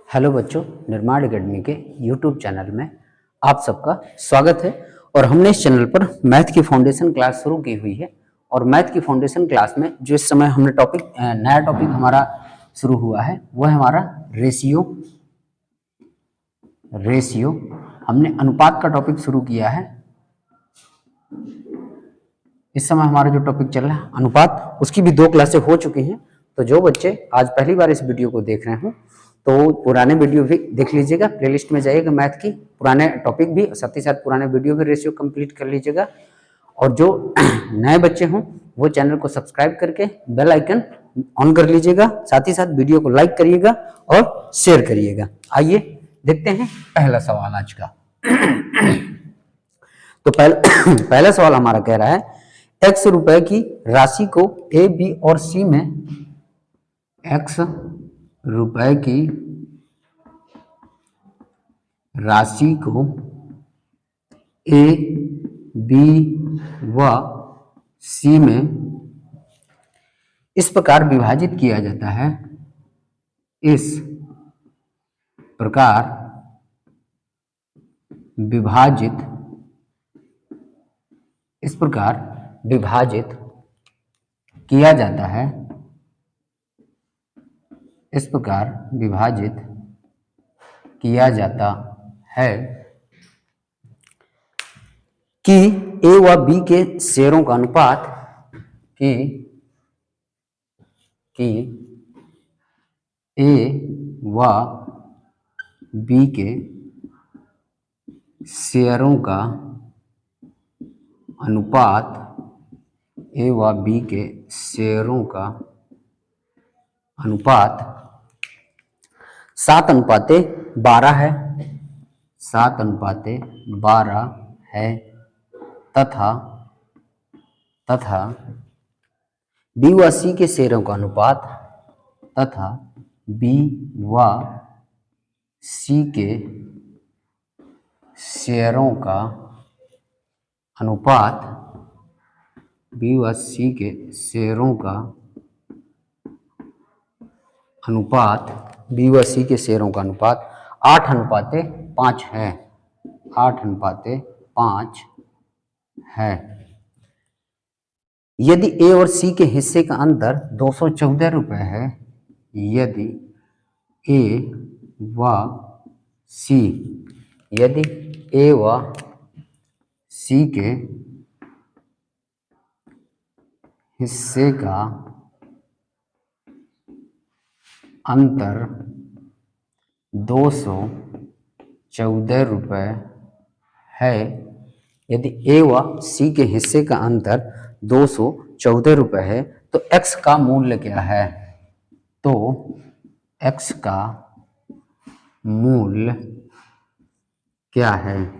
Hello बच्चों, निर्माण academy के यूट्यूब चैनल में आप सबका स्वागत है। और हमने इस चैनल पर मैथ की फाउंडेशन क्लास शुरू की हुई है। और मैथ की फाउंडेशन क्लास में जो इस समय हमने नया टॉपिक हमारा शुरू हुआ है वो है हमारा रेशियो। हमने अनुपात का टॉपिक शुरू किया है। इस समय हमारा जो टॉपिक चल रहा है अनुपात, उसकी भी 2 क्लासें हो चुकी हैं। तो जो बच्चे आज पहली बार इस वीडियो को देख रहे हो तो पुराने वीडियो भी देख लीजिएगा, प्लेलिस्ट में जाइएगा मैथ की, पुराने टॉपिक भी, साथ ही साथ पुराने वीडियो भी रेशियो कंप्लीट कर लीजिएगा। और जो नए बच्चे हों वो चैनल को सब्सक्राइब करके बेल आइकन ऑन कर लीजिएगा, साथ ही साथ वीडियो को लाइक करिएगा और शेयर करिएगा। आइए देखते हैं पहला सवाल आज का। तो पहला सवाल हमारा कह रहा है x रुपए की राशि को ए, बी और सी में x रुपए की राशि को ए, बी व सी में इस प्रकार विभाजित किया जाता है। इस प्रकार विभाजित किया जाता है। इस प्रकार विभाजित किया जाता है कि ए व बी के शेयरों का अनुपात कि ए व बी के शेयरों का अनुपात ए व बी के शेयरों का अनुपात 7:12 है। 7:12 है तथा बी व सी के शेयरों का अनुपात बी व सी के शेयरों का अनुपात 8:5 है। 8:5 है। यदि ए और सी के हिस्से का अंतर 214 रुपए है, यदि ए व सी के हिस्से का अंतर 214 रुपए है, यदि ए व सी के हिस्से का अंतर 214 रुपए है तो x का मूल्य क्या है? तो x का मूल्य क्या है?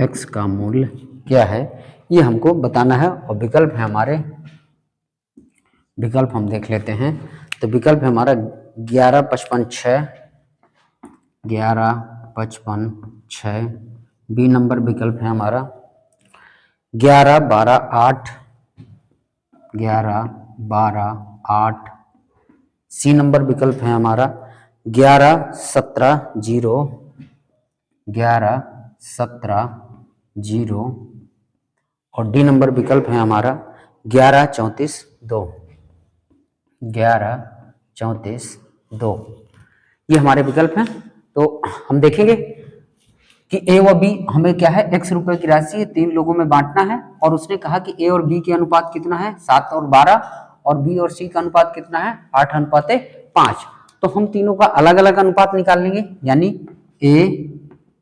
x का मूल्य क्या है ये हमको बताना है। और विकल्प है हमारे, विकल्प हम देख लेते हैं। तो विकल्प है हमारा 11:55:6। बी नंबर विकल्प है हमारा 11:12:8। 11:12:8। सी नंबर विकल्प है हमारा 11:17:0। 11:17:0। और डी नंबर विकल्प है हमारा 11:34:2। 11:34:2 ये हमारे विकल्प हैं। तो हम देखेंगे कि ए व बी हमें क्या है, x रुपए की राशि 3 लोगों में बांटना है। और उसने कहा कि ए और बी के अनुपात कितना है 7 और 12, और बी और सी का अनुपात कितना है 8:5। तो हम तीनों का अलग अलग अनुपात निकाल लेंगे, यानी ए,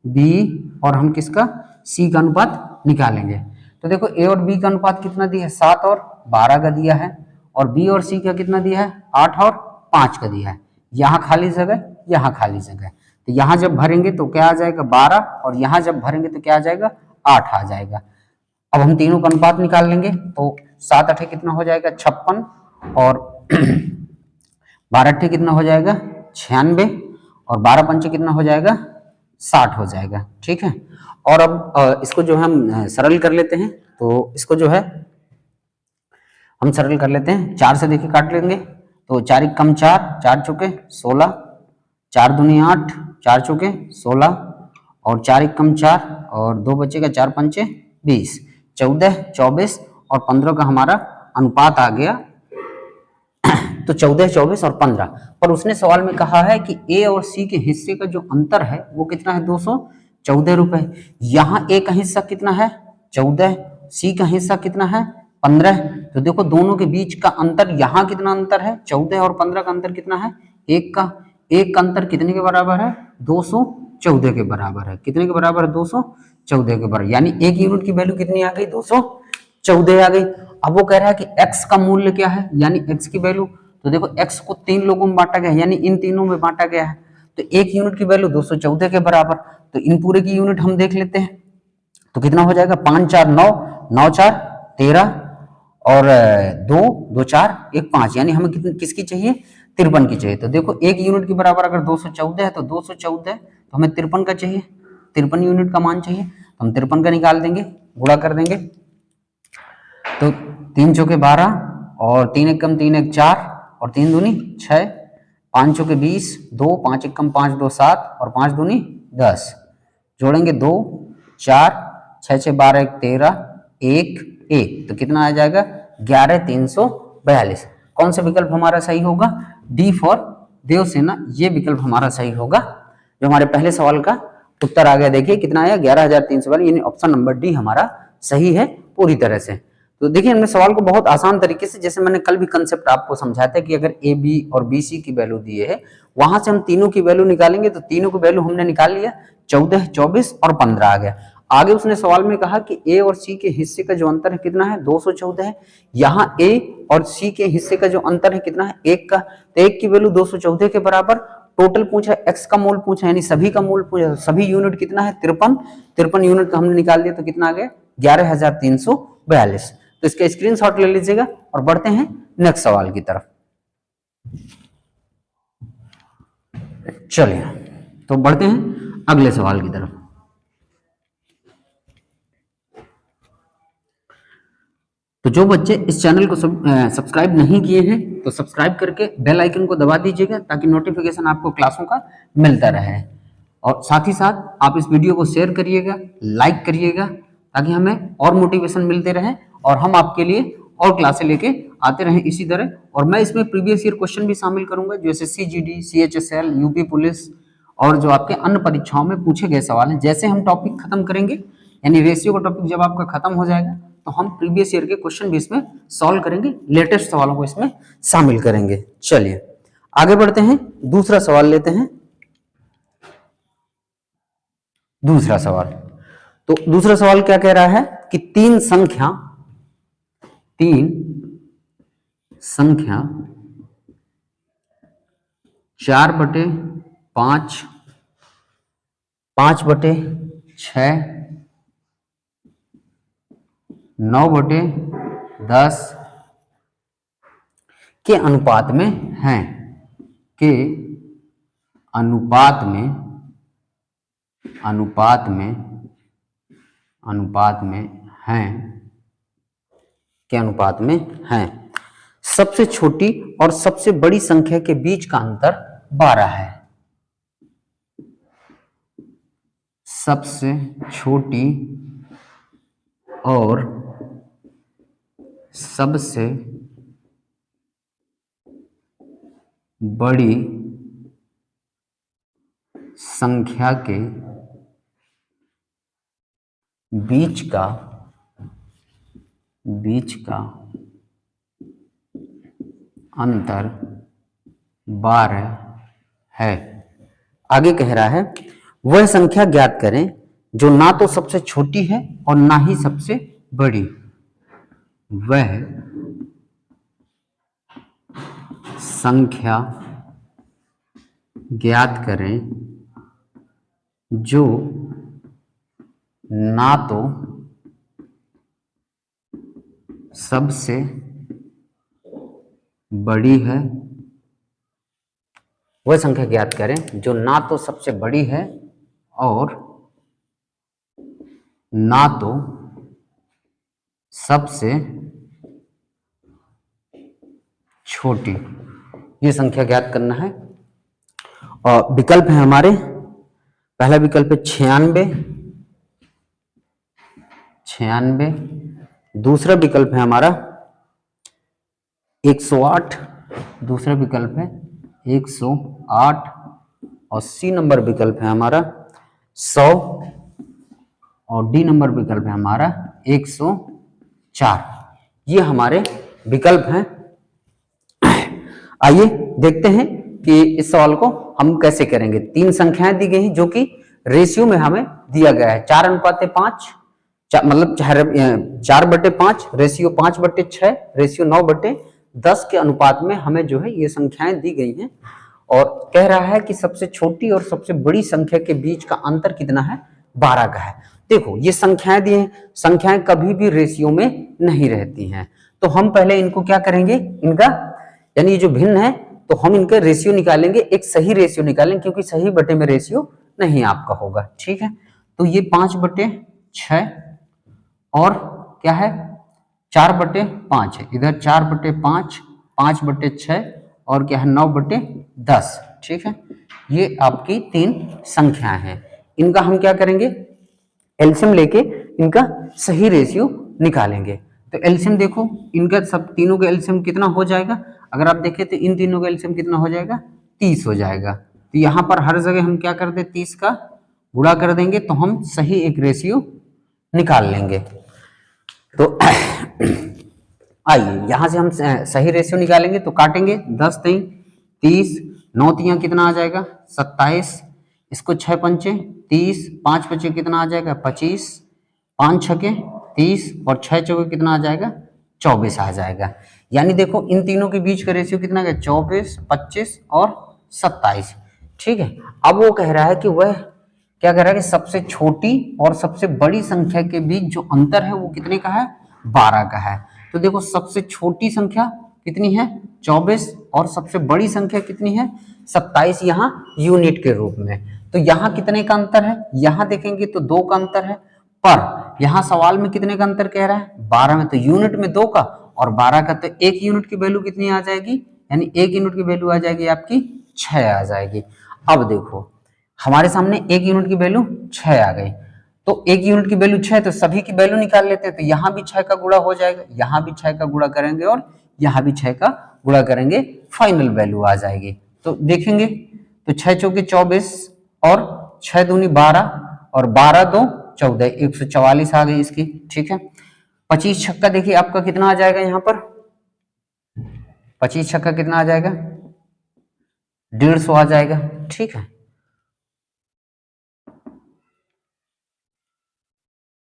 बी और हम किसका, सी का अनुपात निकालेंगे। तो देखो ए और बी का अनुपात कितना दिया है 7 और 12 का दिया है, और बी और सी का कितना दिया है 8 और 5 का दिया है। यहाँ खाली जगह, यहाँ खाली जगह, तो यहाँ जब भरेंगे तो क्या आ जाएगा 12, और यहाँ जब भरेंगे तो क्या आ जाएगा 8 आ जाएगा। अब हम तीनों का अनुपात निकाल लेंगे तो 7 8 कितना हो जाएगा 56, और 12 8 कितना हो जाएगा 96, और 12 5 कितना हो जाएगा 60 हो जाएगा। ठीक है। और अब इसको जो है हम सरल कर लेते हैं। तो इसको जो है हम सरल कर लेते हैं, 4 से देखिए काट लेंगे तो 4 एक कम 4, 4 चौके 16, 4 दूनी 8, 4 चौके 16 और 4 एक कम 4 और 2 बचेगा, 4 पंचे 20, 14, 24 और 15 का हमारा अनुपात आ गया। तो 14, 24 और 15। पर उसने सवाल में कहा है कि ए और सी के हिस्से का जो अंतर है वो कितना है, 214 रुपए। यहाँ ए का हिस्सा कितना है, 14, सी का हिस्सा कितना है, 15। तो देखो दोनों के बीच का अंतर, यहाँ कितना अंतर है, 14 और 15 का अंतर कितना है, एक का। एक का अंतर कितने के बराबर है, 214 के बराबर है। कितने के बराबर है, 214 के बराबर। यानी एक यूनिट की वैल्यू कितनी आ गई, 214 आ गई। अब वो कह रहा है कि x का मूल्य क्या है, यानी x की वैल्यू। तो देखो x को 3 लोगों में बांटा गया है, यानी इन तीनों में बांटा गया है। तो एक यूनिट की वैल्यू 214 के बराबर। तो इन पूरे की यूनिट हम देख लेते हैं। तो कितना हो जाएगा, 5 4 9, 9 4 13 और 2 2 4 1 5, यानी हमें कितनी किसकी चाहिए, 53 की चाहिए। तो देखो एक यूनिट के बराबर अगर 214 है तो 214 तो हमें 53 का चाहिए, 53 यूनिट का मान चाहिए। तो हम 53 का निकाल देंगे, गुणा कर देंगे। तो 3 चौके 12 और 3 एक कम 3 एक 4 और 3 दूनी 6, 5 चौके 20, 2 5 एक कम 5 2 7 और 5 दूनी 10, जोड़ेंगे 2 4 6 6 12 1 13 1 1। तो कितना आ जाएगा, 11,342। कौन सा विकल्प हमारा सही होगा, डी फॉर देवसेना, ये विकल्प हमारा सही होगा। जो हमारे पहले सवाल का उत्तर आ गया, देखिए कितना आया, 11,342, यानी ऑप्शन नंबर डी हमारा सही है पूरी तरह से। तो देखिए हमने सवाल को बहुत आसान तरीके से, जैसे मैंने कल भी कंसेप्ट आपको समझाया था कि अगर ए बी और बी सी की वैल्यू दिए है, वहां से हम तीनों की वैल्यू निकालेंगे। तो तीनों की वैल्यू हमने निकाल लिया, 14 24 और 15 आ गया। आगे उसने सवाल में कहा कि ए और सी के हिस्से का जो अंतर है कितना है, 214 है। यहाँ ए और सी के हिस्से का जो अंतर है कितना है, 1 का। तो 1 की वैल्यू 214 के बराबर। टोटल पूछा, एक्स का मोल पूछा, यानी सभी का मोल पूछा। सभी यूनिट कितना है, 53, 53 यूनिट का हमने निकाल दिया। तो कितना आ गया, 11,342। तो इसका स्क्रीनशॉट ले लीजिएगा और बढ़ते हैं नेक्स्ट सवाल की तरफ। चलिए तो बढ़ते हैं अगले सवाल की तरफ। तो जो बच्चे इस चैनल को सब्सक्राइब नहीं किए हैं तो सब्सक्राइब करके बेल आइकन को दबा दीजिएगा, ताकि नोटिफिकेशन आपको क्लासों का मिलता रहे। और साथ ही साथ आप इस वीडियो को शेयर करिएगा, लाइक करिएगा, ताकि हमें और मोटिवेशन मिलते रहे और हम आपके लिए और क्लासें लेके आते रहें इसी तरह। और मैं इसमें प्रीवियस ईयर क्वेश्चन भी शामिल करूंगा, जैसे CGD, CHSL, यूपी पुलिस और जो आपके अन्य परीक्षाओं में पूछे गए सवाल हैं। जैसे हम टॉपिक खत्म करेंगे, यानी रेशियो का टॉपिक जब आपका खत्म हो जाएगा, तो हम प्रीवियस ईयर के क्वेश्चन भी इसमें सॉल्व करेंगे, लेटेस्ट सवालों को इसमें शामिल करेंगे। चलिए आगे बढ़ते हैं, दूसरा सवाल लेते हैं। दूसरा सवाल, तो दूसरा सवाल क्या कह रहा है कि तीन संख्या 4/5, 5/6, 9/10 के अनुपात में हैं, के अनुपात में हैं, के अनुपात में हैं। सबसे छोटी और सबसे बड़ी संख्या के बीच का अंतर 12 है। सबसे छोटी और सबसे बड़ी संख्या के बीच का अंतर 12 है। आगे कह रहा है, वह संख्या ज्ञात करें जो ना तो सबसे छोटी है और ना ही सबसे बड़ी। वह संख्या ज्ञात करें जो ना तो सबसे बड़ी है, वह संख्या ज्ञात करें जो ना तो सबसे बड़ी है और ना तो सबसे छोटी। ये संख्या ज्ञात करना है। और विकल्प है हमारे, पहला विकल्प है 96, दूसरा विकल्प है हमारा 108, दूसरा विकल्प है 108, और सी नंबर विकल्प है हमारा 100, और डी नंबर विकल्प है हमारा 104। ये हमारे विकल्प हैं। आइए देखते हैं कि इस सवाल को हम कैसे करेंगे। 3 संख्याएं दी गई हैं जो कि रेशियो में हमें दिया गया है 4:5, मतलब 4/5, रेशियो 5/6, रेशियो 9/10 के अनुपात में हमें जो है ये संख्याएं दी गई हैं। और कह रहा है कि सबसे छोटी और सबसे बड़ी संख्या के बीच का अंतर कितना है, 12 का है। देखो ये संख्याएं दी हैं, संख्याएं कभी भी रेशियो में नहीं रहती हैं, तो हम पहले इनको क्या करेंगे, इनका यानी ये जो भिन्न है तो हम इनका रेशियो निकालेंगे, एक सही रेशियो निकालेंगे, क्योंकि सही बटे में रेशियो नहीं आपका होगा। ठीक है, तो ये 5/6 और क्या है 4/5 है, इधर 4/5, 5/6 और क्या है 9/10। ठीक है, ये आपकी 3 संख्याएं हैं। इनका हम क्या करेंगे, एलसीएम लेके इनका सही रेशियो निकालेंगे। तो एलसीएम देखो, इनका सब तीनों का एलसीएम कितना हो जाएगा, अगर आप देखें तो इन तीनों का एलसीएम कितना हो जाएगा, 30 हो जाएगा। तो यहाँ पर हर जगह हम क्या कर दे, 30 का गुणा कर देंगे तो हम सही एक रेशियो निकाल लेंगे। तो आइए यहां से हम सही रेशियो निकालेंगे, तो काटेंगे 10 3 30, 9 3 कितना आ जाएगा 27, इसको 6 पंचे 30, 5 पंचे कितना आ जाएगा 25, 5 छके 30 और 6 चौके कितना आ जाएगा 24 आ जाएगा। यानी देखो इन तीनों के बीच का रेशियो कितना है 24, 25 और 27। ठीक है, अब वो कह रहा है कि वह क्या कह रहा है कि सबसे छोटी और सबसे बड़ी संख्या के बीच जो अंतर है वो कितने का है, 12 का है। तो देखो सबसे छोटी संख्या कितनी है 24 और सबसे बड़ी संख्या कितनी है 27, यहाँ यूनिट के रूप में। तो यहाँ कितने का अंतर है, यहाँ देखेंगे तो 2 का अंतर है, पर यहाँ सवाल में कितने का अंतर कह रहा है 12 में, तो यूनिट में 2 का और 12 का, तो 1 यूनिट की वैल्यू कितनी आ जाएगी, यानी 1 यूनिट की वैल्यू आ जाएगी आपकी 6 आ जाएगी। अब देखो हमारे सामने 1 यूनिट की वैल्यू 6 आ गई, तो 1 यूनिट की वैल्यू 6, तो सभी की वैल्यू निकाल लेते हैं। तो यहाँ भी 6 का गुणा हो जाएगा, यहाँ भी 6 का गुणा करेंगे और यहाँ भी 6 का गुणा करेंगे, फाइनल वैल्यू आ जाएगी। तो देखेंगे तो 6 चौके 24 और 6 दूनी 12 और 12 2 14, 144 आ गई इसकी। ठीक है, 25 छक्का देखिए आपका कितना आ जाएगा, यहाँ पर 25 छक्का कितना आ जाएगा 150 आ जाएगा। ठीक है,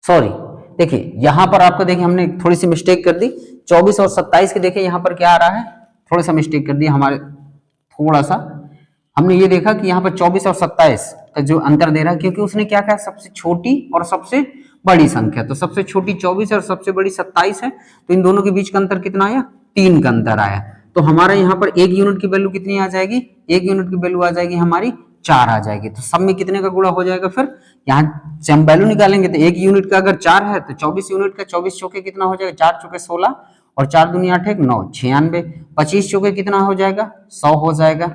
सॉरी देखिए यहाँ पर आपको देखिए हमने थोड़ी सी मिस्टेक कर दी, 24 और 27 के देखिए यहाँ पर क्या आ रहा है, थोड़ा सा मिस्टेक कर दिया हमारे, थोड़ा सा हमने ये देखा कि यहाँ पर 24 और 27 का जो अंतर दे रहा है, क्योंकि उसने क्या कहा सबसे छोटी और सबसे बड़ी संख्या, तो सबसे छोटी 24 और सबसे बड़ी 27 है, तो इन दोनों के बीच का अंतर कितना आया 3 का अंतर आया। तो हमारा यहाँ पर 1 यूनिट की वैल्यू कितनी आ जाएगी, 1 यूनिट की वैल्यू आ जाएगी हमारी 4 आ जाएगी। तो सब में कितने का गुणा हो जाएगा, फिर यहाँ से हम वैल्यू निकालेंगे तो 1 यूनिट का अगर 4 है तो 24 यूनिट का 24 चौके कितना हो जाएगा, 4 चौके 16 और 4 दूनी 8 1 9 96, 25 चौके कितना हो जाएगा 100 हो जाएगा,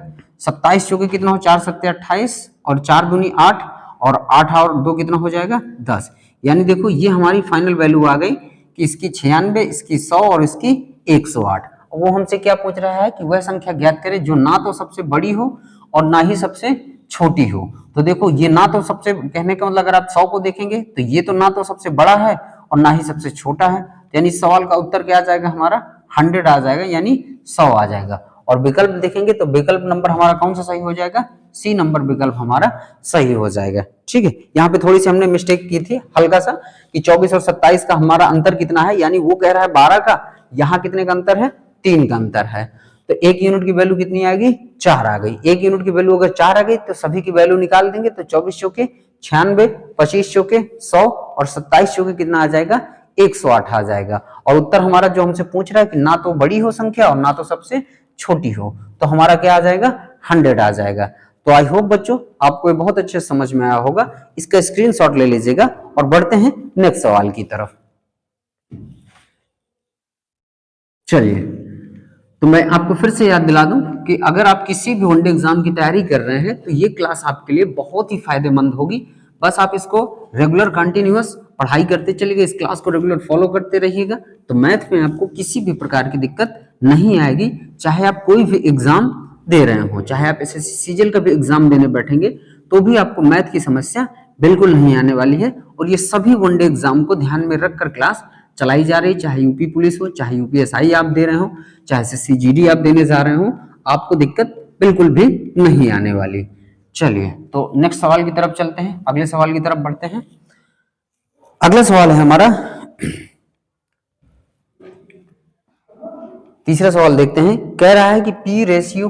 27 चौके कितना हो 4 7 28 और 4 दूनी 8 और 8 और 2 कितना हो जाएगा 10। यानी देखो ये हमारी फाइनल वैल्यू आ गई कि इसकी 96, इसकी 100 और इसकी 108। वो हमसे क्या पूछ रहा है कि वह संख्या ज्ञात करे जो ना तो सबसे बड़ी हो और ना ही सबसे छोटी हो। तो देखो ये ना तो सबसे, कहने का मतलब अगर आप 100 को देखेंगे तो ये तो ना तो सबसे बड़ा है और ना ही सबसे छोटा है, यानी सवाल का उत्तर क्या आ जाएगा हमारा 100 आ जाएगा, यानी 100 आ जाएगा। और विकल्प देखेंगे तो विकल्प नंबर हमारा कौन सा सही हो जाएगा, सी नंबर विकल्प हमारा सही हो जाएगा। ठीक है, यहाँ पे थोड़ी सी हमने मिस्टेक की थी हल्का सा कि 24 और 27 का हमारा अंतर कितना है, यानी वो कह रहा है 12 का, यहाँ कितने का अंतर है 3 का अंतर है। तो 1 यूनिट की वैल्यू कितनी आ गई 4 आ गई। 1 यूनिट की वैल्यू अगर 4 आ गई तो सभी की वैल्यू निकाल देंगे, तो 24 चौके 96, 25 चौके 100 और 27 चौके कितना आ जाएगा 108 आ जाएगा। और उत्तर हमारा जो हमसे पूछ रहा है कि ना तो बड़ी हो संख्या और ना तो सबसे छोटी हो, तो हमारा क्या आ जाएगा 100 आ जाएगा। तो आई होप बच्चों आपको ये बहुत अच्छे समझ में आया होगा, इसका स्क्रीनशॉट ले लीजिएगा और बढ़ते हैं नेक्स्ट सवाल की तरफ। चलिए तो मैं आपको फिर से याद दिला दूं कि अगर आप किसी भी वनडे एग्जाम की तैयारी कर रहे हैं तो ये क्लास आपके लिए बहुत ही फायदेमंद होगी। बस आप इसको रेगुलर कंटिन्यूअस पढ़ाई करते चलिएगा, इस क्लास को रेगुलर फॉलो करते रहिएगा, तो मैथ में आपको किसी भी प्रकार की दिक्कत नहीं आएगी। चाहे आप कोई भी एग्जाम दे रहे हो, चाहे आप एसएससी सीजीएल का भी एग्जाम देने बैठेंगे तो भी आपको मैथ की समस्या बिल्कुल नहीं आने वाली है। और ये सभी वनडे एग्जाम को ध्यान में रखकर क्लास चलाई जा रही, चाहे यूपी पुलिस हो, चाहे यूपीएसआई आप दे रहे हो, चाहे एसएससी आप देने जा रहे हो, आपको दिक्कत बिल्कुल भी नहीं आने वाली। चलिए तो नेक्स्ट सवाल की तरफ चलते हैं, अगले सवाल की तरफ बढ़ते हैं। अगला सवाल है हमारा तीसरा सवाल देखते हैं। कह रहा है कि P रेशियो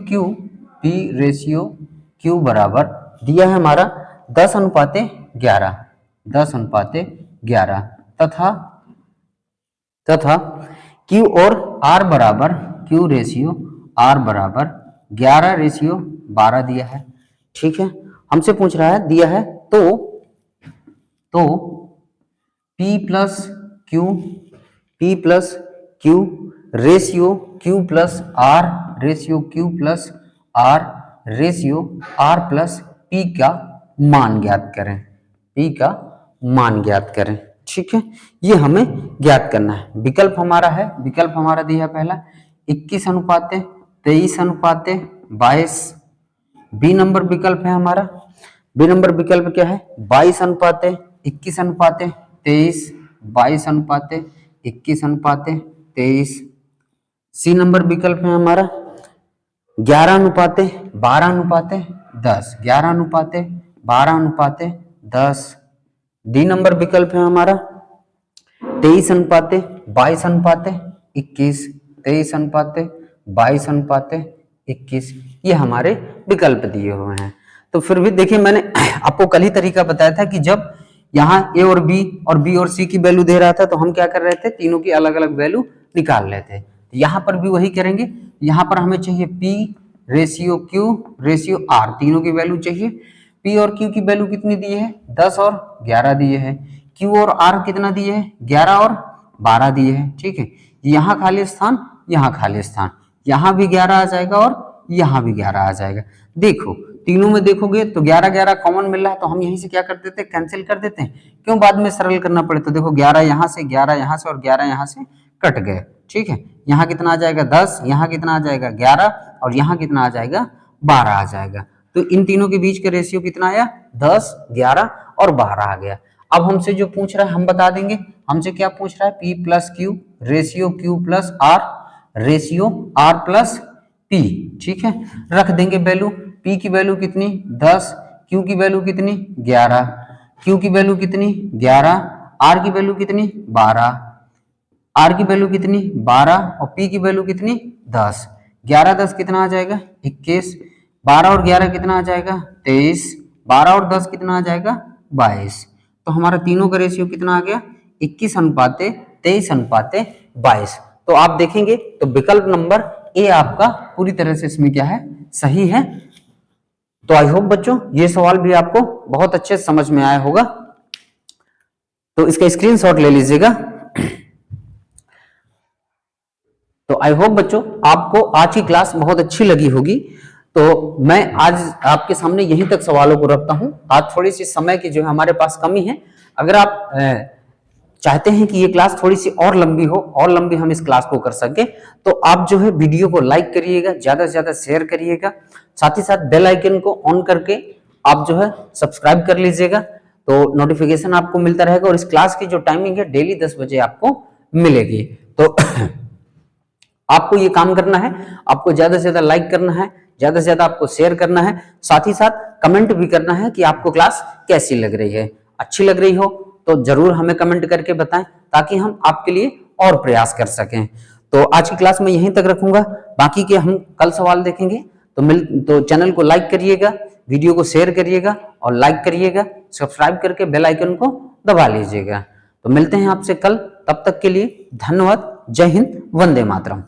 Q बराबर दिया है हमारा 10:11 तथा Q और R बराबर Q रेशियो R बराबर 11:12 दिया है। ठीक है, हमसे पूछ रहा है, दिया है तो P plus Q ratio Q plus R ratio Q plus R ratio R plus P का मान ज्ञात करें। P का मान ज्ञात करें। ठीक है, ये हमें ज्ञात करना है। विकल्प हमारा दिया है पहला 21:23:22। बी नंबर विकल्प है हमारा, बी नंबर विकल्प क्या है 22:21:23, 22:21:23। सी नंबर विकल्प है हमारा 11:12:10, 11:12:10। डी नंबर विकल्प है हमारा 23:22:21, 23:22:21। ये हमारे विकल्प दिए हुए हैं। तो फिर भी देखिए, मैंने आपको कल ही तरीका बताया था कि जब यहाँ ए और बी और सी की वैल्यू दे रहा था तो हम क्या कर रहे थे, तीनों की अलग अलग वैल्यू निकाल रहे थे। यहाँ पर भी वही करेंगे। यहाँ पर हमें चाहिए P ratio Q ratio R, तीनों की वैल्यू चाहिए। P और Q की वैल्यू कितनी दी है 10 और 11 दिए है। Q और R कितना दिए है 11 और 12 दिए है। ठीक है, यहाँ खाली स्थान, यहाँ खाली स्थान, यहाँ भी 11 आ जाएगा और यहाँ भी 11 आ जाएगा। देखो तीनों में देखोगे तो 11 कॉमन मिल रहा है, तो हम यहीं से क्या कर देते हैं, कैंसिल कर देते हैं। क्यों बाद में सरल करना पड़े। तो देखो 11 यहाँ से, 11 यहाँ से और 11 यहाँ से कट गए। ठीक है, यहाँ कितना आ जाएगा 10, यहाँ कितना आ जाएगा 11 और यहाँ कितना आ जाएगा 12 आ जाएगा। तो इन तीनों के बीच का रेशियो कितना आया 10, 11 और 12 आ गया। अब हमसे जो पूछ रहा है हम बता देंगे। हमसे क्या पूछ रहा है, P plus Q ratio Q plus R ratio R plus P। ठीक है, रख देंगे वैल्यू। P की वैल्यू कितनी 10, Q की वैल्यू कितनी 11, Q की वैल्यू कितनी 11, R की वैल्यू कितनी 12, R की वैल्यू कितनी 12 और P की वैल्यू कितनी 10। 11 10 कितना आ जाएगा 21, 12 और 11 कितना आ जाएगा 23, 12 और 10 कितना आ जाएगा 22। तो हमारा तीनों का रेशियो कितना आ गया 21:23:22। तो आप देखेंगे तो विकल्प नंबर ए आपका पूरी तरह से इसमें क्या है, सही है। तो आई होप बच्चों ये सवाल भी आपको बहुत अच्छे से समझ में आया होगा, तो इसका स्क्रीनशॉट ले लीजिएगा। तो आई होप बच्चों आपको आज की क्लास बहुत अच्छी लगी होगी। तो मैं आज आपके सामने यहीं तक सवालों को रखता हूं। आज थोड़ी सी समय की जो है हमारे पास कमी है। अगर आप चाहते हैं कि ये क्लास थोड़ी सी और लंबी हो, और लंबी हम इस क्लास को कर सके, तो आप जो है वीडियो को लाइक करिएगा, ज्यादा से ज्यादा शेयर करिएगा, साथ ही साथ बेल आइकन को ऑन करके आप जो है सब्सक्राइब कर लीजिएगा, तो नोटिफिकेशन आपको मिलता रहेगा। और इस क्लास की जो टाइमिंग है डेली 10 बजे आपको मिलेगी। तो आपको ये काम करना है, आपको ज्यादा से ज्यादा लाइक करना है, ज्यादा से ज्यादा आपको शेयर करना है, साथ ही साथ कमेंट भी करना है कि आपको क्लास कैसी लग रही है। अच्छी लग रही हो तो जरूर हमें कमेंट करके बताएं, ताकि हम आपके लिए और प्रयास कर सकें। तो आज की क्लास में यहीं तक रखूंगा, बाकी के हम कल सवाल देखेंगे। तो चैनल को लाइक करिएगा, वीडियो को शेयर करिएगा और लाइक करिएगा, सब्सक्राइब करके बेल आइकन को दबा लीजिएगा। तो मिलते हैं आपसे कल, तब तक के लिए धन्यवाद। जय हिंद, वंदे मातरम।